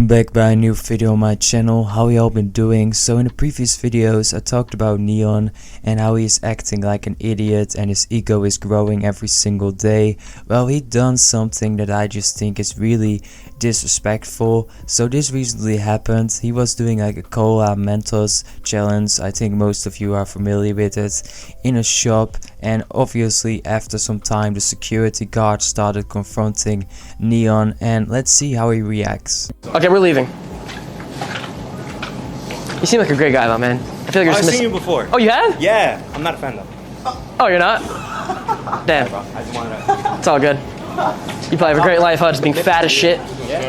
Welcome back by a new video on my channel. How y'all been doing? So in the previous videos I talked about N3on and how he is acting like an idiot and his ego is growing every single day. Well, he done something that I just think is really disrespectful. So this recently happened. He was doing like a Cola Mentos challenge. I think most of you are familiar with it, in a shop, and obviously after some time the security guard started confronting N3on, and let's see how he reacts. Okay, we're leaving. You seem like a great guy though, man. I feel like you're I've seen you before. Oh, you have? Yeah, I'm not a fan though. Oh, you're not? Damn. Bro, I just wanted to... It's all good. You probably have a great life, huh? Just being fat as shit.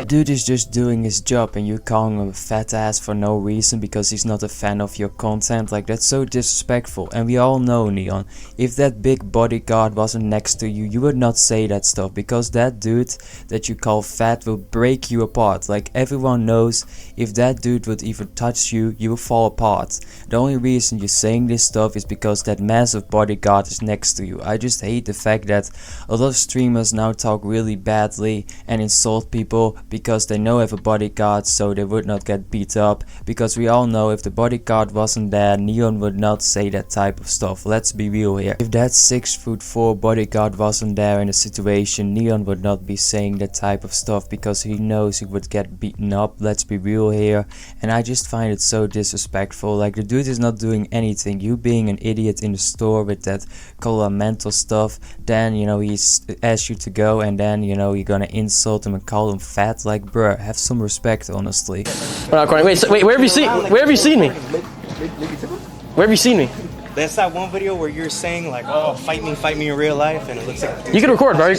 Dude is just doing his job and you're calling him a fat ass for no reason because he's not a fan of your content. Like, that's so disrespectful. And we all know, N3on, if that big bodyguard wasn't next to you, you would not say that stuff, because that dude that you call fat will break you apart. Like, everyone knows if that dude would even touch you, you will fall apart. The only reason you're saying this stuff is because that massive bodyguard is next to you. I just hate the fact that a lot of streamers now talk really badly and insult people because they know have a bodyguard, so they would not get beat up, because we all know if the bodyguard wasn't there, N3on would not say that type of stuff. Let's be real here. If that 6'4" bodyguard wasn't there in a situation, N3on would not be saying that type of stuff because he knows he would get beaten up. Let's be real here. And I just find it so disrespectful. Like, the dude is not doing anything. You being an idiot in the store with that Cola Mentos stuff, then you know he's asked you to go, and then you know you're gonna insult him and call him fat. Like, bruh, have some respect, honestly. Wait, where have you seen me? Where have you seen me? That's that one video where you're saying like, oh, fight me in real life, and it looks like... You can record, bro.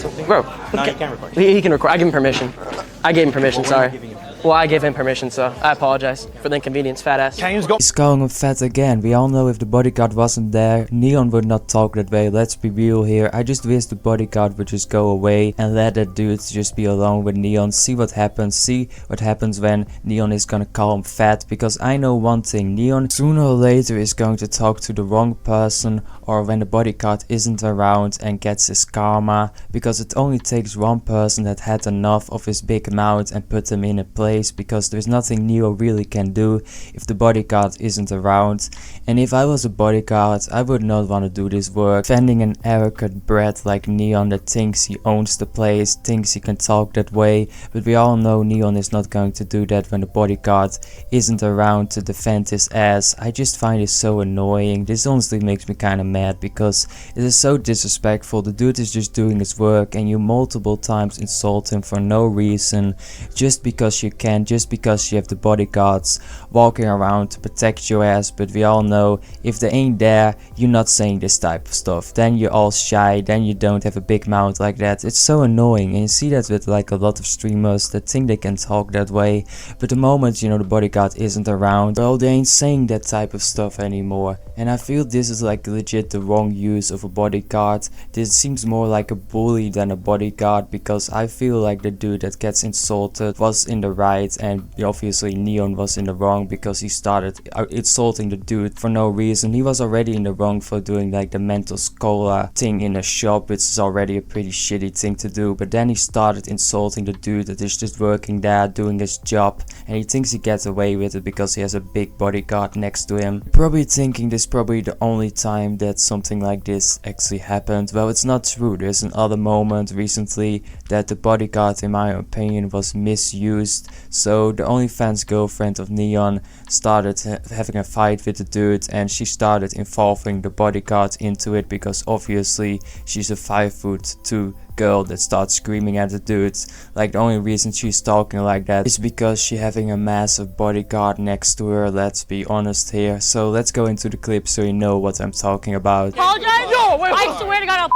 No, you can't record. He can record. I give him permission. Sorry. Well, I gave him permission, so I apologize for the inconvenience, fat ass. He's calling him fat again. We all know if the bodyguard wasn't there, N3on would not talk that way. Let's be real here. I just wish the bodyguard would just go away and let that dude just be alone with N3on. See what happens. See what happens when N3on is gonna call him fat. Because I know one thing, N3on sooner or later is going to talk to the wrong person, or when the bodyguard isn't around, and gets his karma. Because it only takes one person that had enough of his big mouth and put him in a place, because there's nothing N3on really can do if the bodyguard isn't around. And if I was a bodyguard, I would not want to do this work, defending an arrogant brat like N3on that thinks he owns the place, thinks he can talk that way. But we all know N3on is not going to do that when the bodyguard isn't around to defend his ass. I just find it so annoying. This honestly makes me kind of mad because it is so disrespectful. The dude is just doing his work and you multiple times insult him for no reason, just because you can, just because you have the bodyguards walking around to protect your ass. But we all know if they ain't there, you're not saying this type of stuff. Then you're all shy, then you don't have a big mouth like that. It's so annoying, and you see that with like a lot of streamers that think they can talk that way, but the moment you know the bodyguard isn't around, well, they ain't saying that type of stuff anymore. And I feel this is like legit the wrong use of a bodyguard. This seems more like a bully than a bodyguard, because I feel like the dude that gets insulted was in the right, and obviously N3on was in the wrong because he started insulting the dude for no reason. He was already in the wrong for doing like the Mentos Cola thing in a shop, which is already a pretty shitty thing to do, but then he started insulting the dude that is just working there doing his job, and he thinks he gets away with it because he has a big bodyguard next to him. Probably thinking this is probably the only time that something like this actually happened. Well, it's not true. There's another moment recently that the bodyguard, in my opinion, was misused. So the OnlyFans girlfriend of N3on started having a fight with the dude, and she started involving the bodyguard into it because obviously she's a 5'2" girl that starts screaming at the dude. Like, the only reason she's talking like that is because she's having a massive bodyguard next to her. Let's be honest here. So let's go into the clip so you know what I'm talking about. Apologize? No, wait, I swear to God,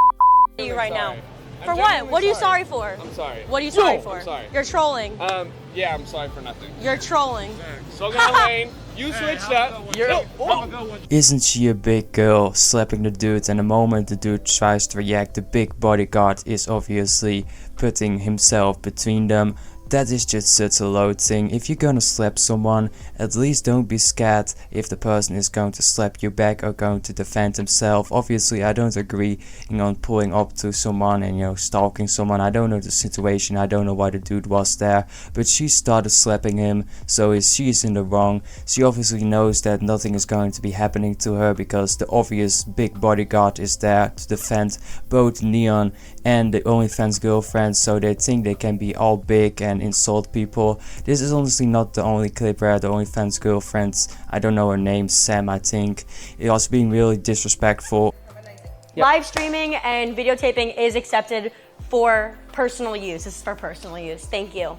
I'll you right now. For what? What are you sorry for? I'm sorry. What are you sorry for? I'm sorry. You're trolling. Yeah, I'm sorry for nothing. You're trolling. So got lane. You switched up. Isn't she a big girl slapping the dude, and the moment the dude tries to react, the big bodyguard is obviously putting himself between them, That is just such a low thing. If you're gonna slap someone, at least don't be scared if the person is going to slap you back or going to defend himself. Obviously, I don't agree on pulling up to someone and stalking someone. I don't know the situation, I don't know why the dude was there, but she started slapping him, so she's in the wrong. She obviously knows that nothing is going to be happening to her because the obvious big bodyguard is there to defend both N3on and the OnlyFans girlfriend, so they think they can be all big and insult people. This is honestly not the only clip where the OnlyFans girlfriend, I don't know her name, Sam I think, it was being really disrespectful. Live streaming and videotaping is accepted for personal use. This is for personal use. Thank you.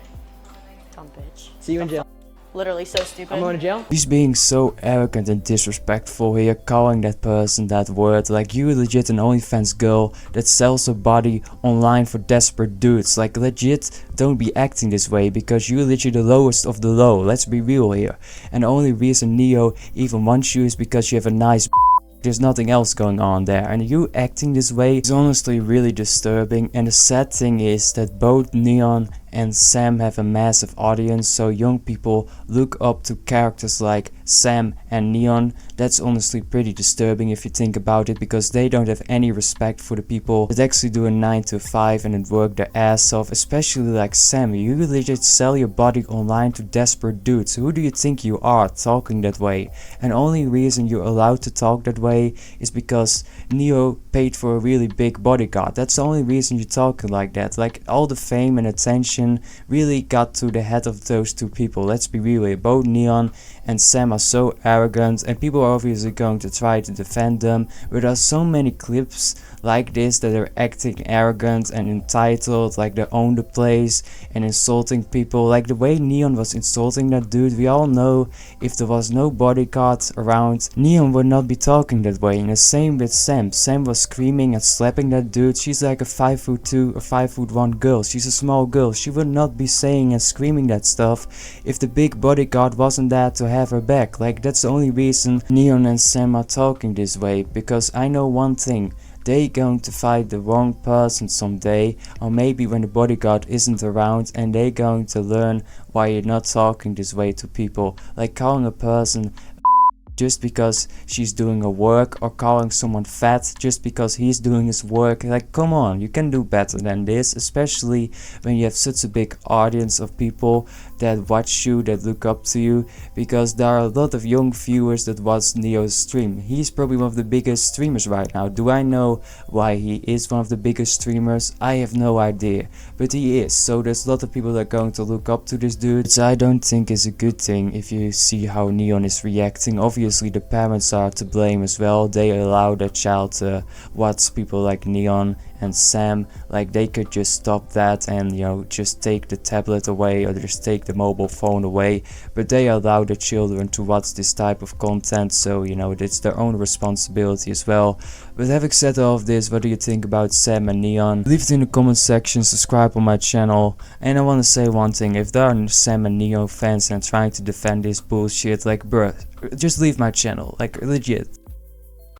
Dumb bitch. See you in jail. Literally so stupid. I'm going to jail. He's being so arrogant and disrespectful here, calling that person that word. Like, you legit an OnlyFans girl that sells her body online for desperate dudes. Like, legit, don't be acting this way because you're legit the lowest of the low. Let's be real here. And the only reason Neo even wants you is because you have a nice there's nothing else going on there, and you acting this way is honestly really disturbing. And the sad thing is that both N3on and Sam have a massive audience, so young people look up to characters like Sam and N3on. That's honestly pretty disturbing if you think about it, because they don't have any respect for the people that actually do a 9 to 5 and then work their ass off. Especially like Sam, you legit sell your body online to desperate dudes. Who do you think you are talking that way? And only reason you're allowed to talk that way is because Neo paid for a really big bodyguard. That's the only reason you're talking like that. Like, all the fame and attention really got to the head of those two people. Let's be real here. Both N3on and Sam are so arrogant, and people are obviously going to try to defend them, but there are so many clips like this that are acting arrogant and entitled, like they own the place and insulting people. Like the way N3on was insulting that dude, we all know if there was no bodyguard around, N3on would not be talking that way. And the same with Sam. Sam was screaming and slapping that dude. She's like a 5'2" or 5'1" girl. She's a small girl. She would not be saying and screaming that stuff if the big bodyguard wasn't there to have her back. Like, that's the only reason N3on and Sam are talking this way, because I know one thing. They going to fight the wrong person someday, or maybe when the bodyguard isn't around, and they going to learn why you're not talking this way to people. Like calling a person just because she's doing her work, or calling someone fat just because he's doing his work. Like, come on, you can do better than this, especially when you have such a big audience of people that watch you, that look up to you, because there are a lot of young viewers that watch Neo's stream. He's probably one of the biggest streamers right now. Do I know why he is one of the biggest streamers? I have no idea, but he is. So there's a lot of people that are going to look up to this dude, which I don't think is a good thing if you see how N3on is reacting. Obviously the parents are to blame as well. They allow their child to watch people like N3on and Sam. Like, they could just stop that and just take the tablet away, or just take the mobile phone away, but they allow their children to watch this type of content, so it's their own responsibility as well. But having said all of this, what do you think about Sam and N3on? Leave it in the comment section, subscribe on my channel. And I want to say one thing: if there are Sam and N3on fans and trying to defend this bullshit, like, bruh, just leave my channel, like, legit.